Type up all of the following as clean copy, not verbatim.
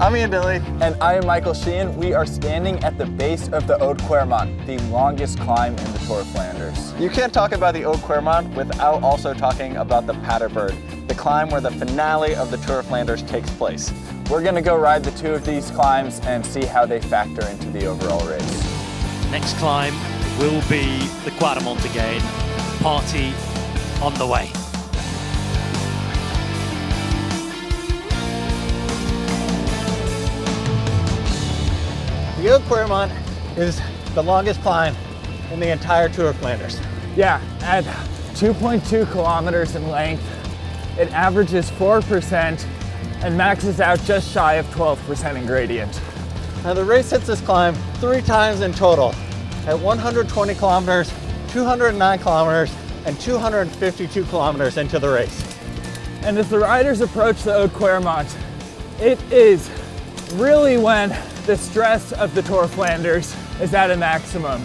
I'm Ian Dilly. And I am Michael Sheehan. We are standing at the base of the Oude Kwaremont, the longest climb in the Tour of Flanders. You can't talk about the Oude Kwaremont without also talking about the Paterberg, the climb where the finale of the Tour of Flanders takes place. We're gonna go ride the two of these climbs and see how they factor into the overall race. Next climb will be the Kwaremont again. Party on the way. The Oude Kwaremont is the longest climb in the entire Tour of Flanders. Yeah, at 2.2 kilometers in length, it averages 4% and maxes out just shy of 12% in gradient. Now the race hits this climb 3 times in total, at 120 kilometers, 209 kilometers, and 252 kilometers into the race. And as the riders approach the Oude Kwaremont, it is really when the stress of the Tour of Flanders is at a maximum.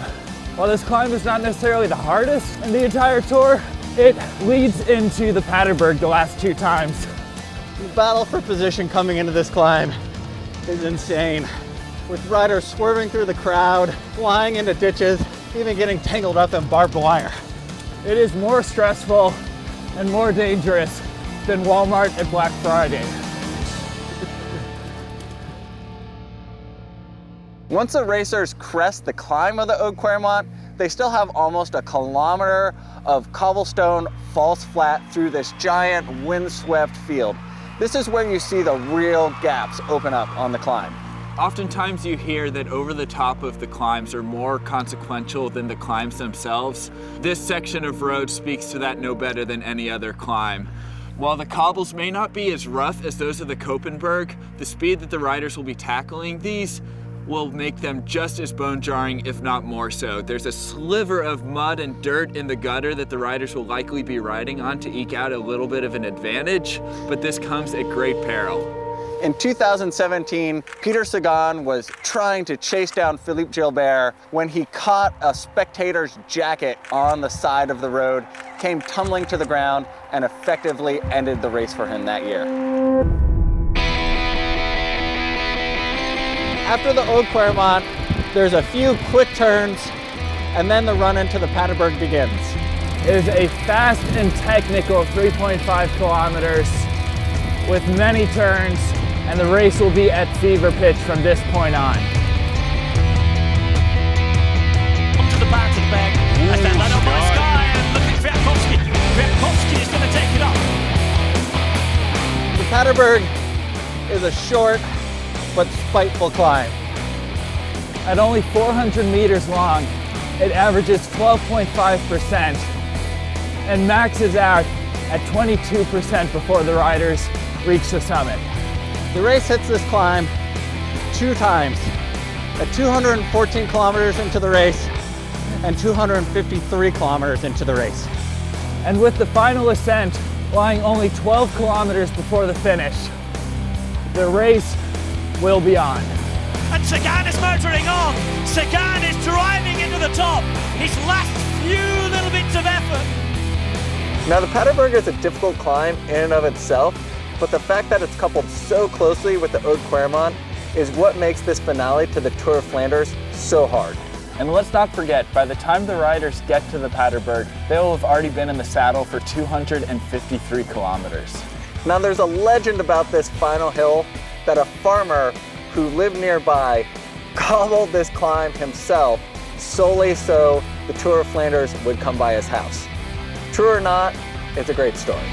While this climb is not necessarily the hardest in the entire tour, it leads into the Paterberg the last 2 times. The battle for position coming into this climb is insane, with riders swerving through the crowd, flying into ditches, even getting tangled up in barbed wire. It is more stressful and more dangerous than Walmart at Black Friday. Once the racers crest the climb of the Oude Kwaremont, they still have almost a kilometer of cobblestone false flat through this giant windswept field. This is where you see the real gaps open up on the climb. Oftentimes you hear that over the top of the climbs are more consequential than the climbs themselves. This section of road speaks to that no better than any other climb. While the cobbles may not be as rough as those of the Paterberg, the speed that the riders will be tackling these will make them just as bone-jarring, if not more so. There's a sliver of mud and dirt in the gutter that the riders will likely be riding on to eke out a little bit of an advantage, but this comes at great peril. In 2017, Peter Sagan was trying to chase down Philippe Gilbert when he caught a spectator's jacket on the side of the road, came tumbling to the ground, and effectively ended the race for him that year. After the Oude Kwaremont, there's a few quick turns, and then the run into the Paterberg begins. It is a fast and technical 3.5 kilometers with many turns, and the race will be at fever pitch from this point on. Onto the Paterberg, as they're led on by Sky, and look at Kwiatkowski. Kwiatkowski is going to take it up. The Paterberg is a short but spiteful climb. At only 400 meters long, it averages 12.5% and maxes out at 22% before the riders reach the summit. The race hits this climb 2 times, at 214 kilometers into the race and 253 kilometers into the race. And with the final ascent lying only 12 kilometers before the finish, the race will be on. And Sagan is motoring on. Sagan is driving into the top. His last few little bits of effort. Now the Paterberg is a difficult climb in and of itself, but the fact that it's coupled so closely with the Oude Kwaremont is what makes this finale to the Tour of Flanders so hard. And let's not forget, by the time the riders get to the Paterberg, they will have already been in the saddle for 253 kilometers. Now there's a legend about this final hill that a farmer who lived nearby cobbled this climb himself solely so the Tour of Flanders would come by his house. True or not, it's a great story.